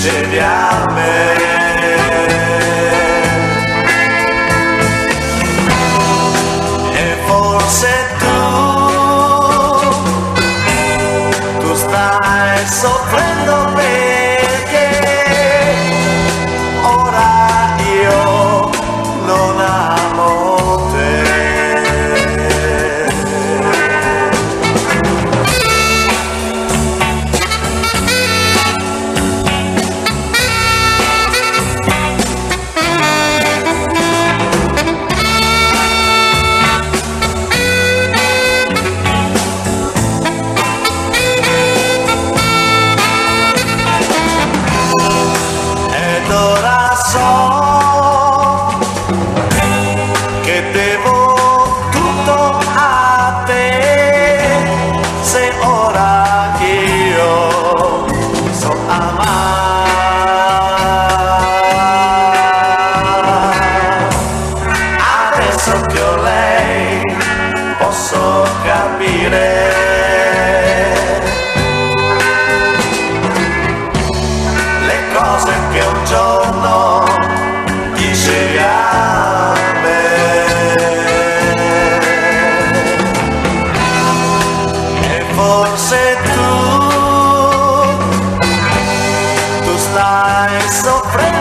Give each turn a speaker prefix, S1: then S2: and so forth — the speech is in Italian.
S1: dicevi a me. E forse tu stai soffrendo perché ora io non amo te. Ed ora so che devo tutto a te, se ora io so amare. Adesso che ho lei posso capire le cose che un giorno dicevi a me. E forse tu stai soffrendo